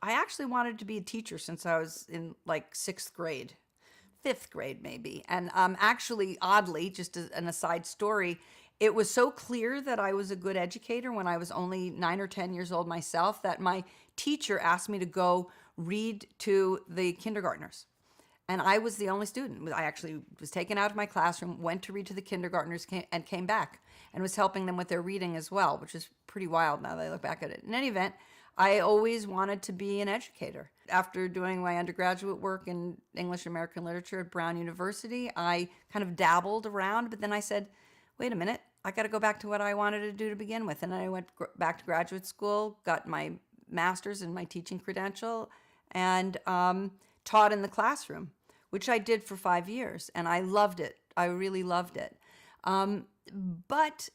I actually wanted to be a teacher since I was in like sixth grade, fifth grade maybe. And actually, oddly, just an aside story, it was so clear that I was a good educator when I was only 9 or 10 years old myself that my teacher asked me to go read to the kindergartners. And I was the only student. I actually was taken out of my classroom, went to read to the kindergartners, and came back and was helping them with their reading as well, which is pretty wild now that I look back at it. In any event, I always wanted to be an educator. After doing my undergraduate work in English and American literature at Brown University, I kind of dabbled around, but then I said, wait a minute, I got to go back to what I wanted to do to begin with. And I went back to graduate school, got my master's and my teaching credential, and taught in the classroom, which I did for 5 years. And I loved it. I really loved it. But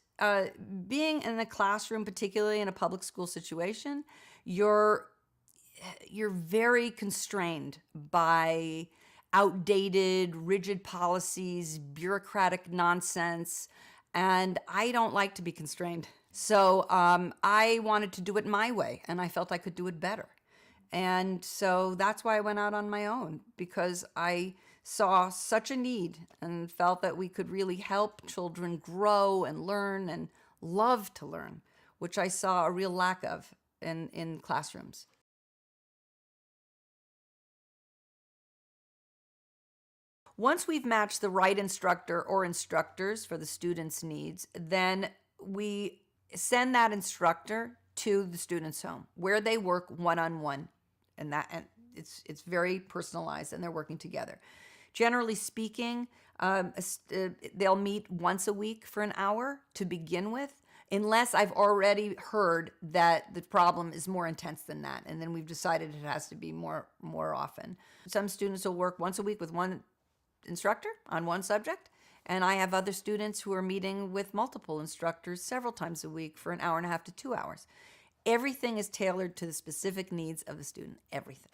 being in the classroom, particularly in a public school situation, you're very constrained by outdated, rigid policies, bureaucratic nonsense, and I don't like to be constrained. So I wanted to do it my way, and I felt I could do it better. And so that's why I went out on my own, because I saw such a need and felt that we could really help children grow and learn and love to learn, which I saw a real lack of in classrooms. Once we've matched the right instructor or instructors for the student's needs, then we send that instructor to the student's home where they work one-on-one, and it's very personalized, and they're working together. Generally speaking, they'll meet once a week for an hour to begin with, unless I've already heard that the problem is more intense than that, and then we've decided it has to be more often. Some students will work once a week with one instructor on one subject, and I have other students who are meeting with multiple instructors several times a week for an hour and a half to 2 hours. Everything is tailored to the specific needs of the student, everything.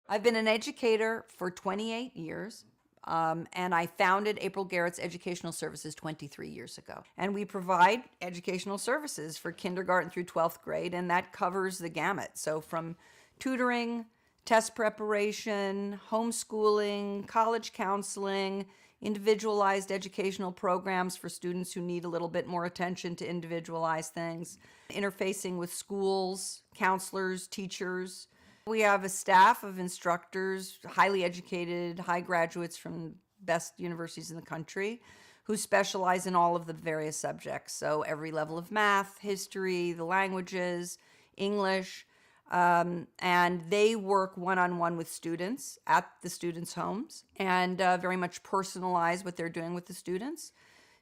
I've been an educator for 28 years, and I founded April Garrett's Educational Services 23 years ago. And we provide educational services for kindergarten through 12th grade, and that covers the gamut. So from tutoring, test preparation, homeschooling, college counseling, individualized educational programs for students who need a little bit more attention to individualize things, interfacing with schools, counselors, teachers. We have a staff of instructors, highly educated, high graduates from best universities in the country, who specialize in all of the various subjects. So every level of math, history, the languages, English, and they work one-on-one with students at the students' homes, and very much personalize what they're doing with the students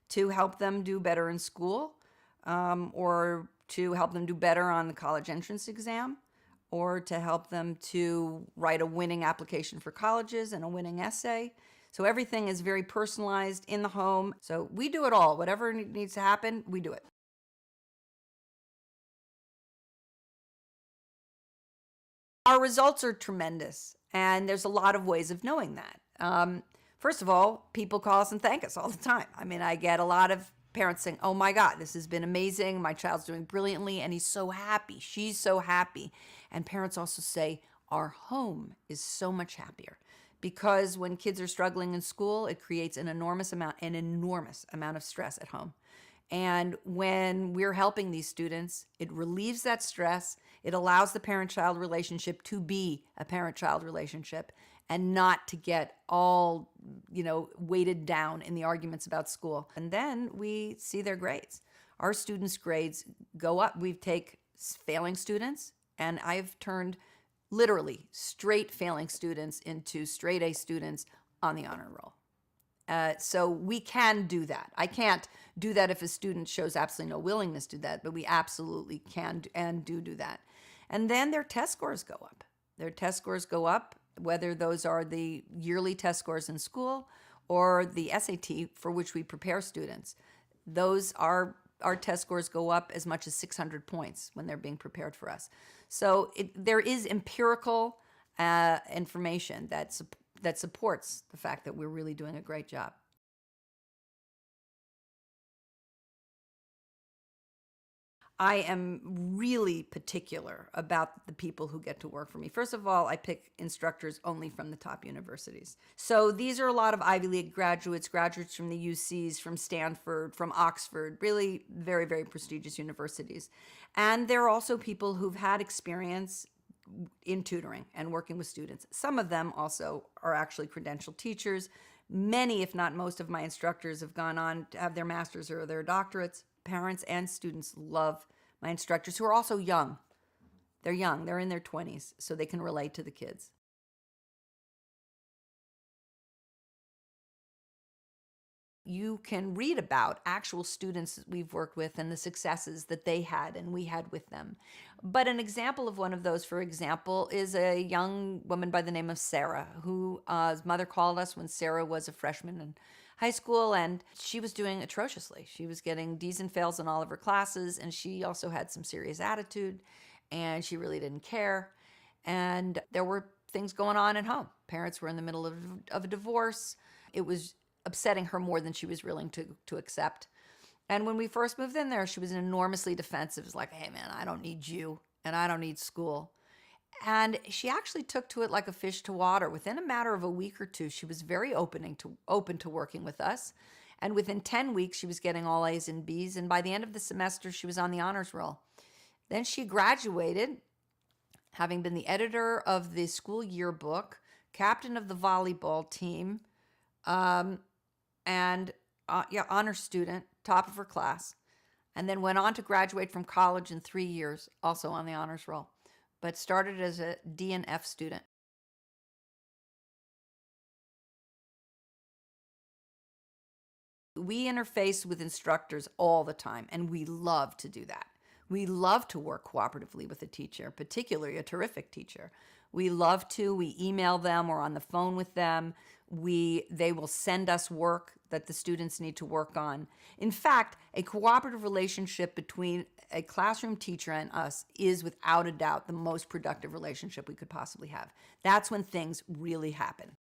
to help them do better in school, or to help them do better on the college entrance exam, or to help them to write a winning application for colleges and a winning essay. So everything is very personalized in the home. So we do it all. Whatever needs to happen, we do it. Our results are tremendous, and there's a lot of ways of knowing that. First of all, people call us and thank us all the time. I mean, I get a lot of parents saying, oh my God, this has been amazing. My child's doing brilliantly, and he's so happy. She's so happy. And parents also say, our home is so much happier. Because when kids are struggling in school, it creates an enormous amount of stress at home. And when we're helping these students, it relieves that stress. It allows the parent-child relationship to be a parent-child relationship and not to get all, weighted down in the arguments about school. And then we see their grades. Our students' grades go up. We take failing students, and I've turned literally straight failing students into straight A students on the honor roll. So we can do that. I can't do that if a student shows absolutely no willingness to do that, but we absolutely can and do that. And then their test scores go up. Their test scores go up, whether those are the yearly test scores in school or the SAT for which we prepare students. Those are our test scores go up as much as 600 points when they're being prepared for us. So there is empirical information that supports the fact that we're really doing a great job. I am really particular about the people who get to work for me. First of all, I pick instructors only from the top universities. So these are a lot of Ivy League graduates, graduates from the UCs, from Stanford, from Oxford, really very, very prestigious universities. And there are also people who've had experience in tutoring and working with students. Some of them also are actually credentialed teachers. Many, if not most, of my instructors have gone on to have their masters or their doctorates. Parents and students love my instructors who are also young. They're young, they're in their 20s, so they can relate to the kids. You can read about actual students that we've worked with and the successes that they had and we had with them. But an example of one of those, for example, is a young woman by the name of Sarah, whose mother called us when Sarah was a freshman in high school, and she was doing atrociously. She was getting D's and fails in all of her classes, and she also had some serious attitude, and she really didn't care. And there were things going on at home. Parents were in the middle of a divorce. It was upsetting her more than she was willing to accept. And when we first moved in there, she was enormously defensive. It was like, hey, man, I don't need you and I don't need school. And she actually took to it like a fish to water. Within a matter of a week or two, she was very open to working with us. And within 10 weeks, she was getting all A's and B's. And by the end of the semester, she was on the honors roll. Then she graduated, having been the editor of the school yearbook, captain of the volleyball team, and honor student, top of her class, and then went on to graduate from college in 3 years, also on the honors roll, but started as a D and F student. We interface with instructors all the time, and we love to do that. We love to work cooperatively with a teacher, particularly a terrific teacher. We love to. We email them or on the phone with them. They will send us work that the students need to work on. In fact, a cooperative relationship between a classroom teacher and us is without a doubt the most productive relationship we could possibly have. That's when things really happen.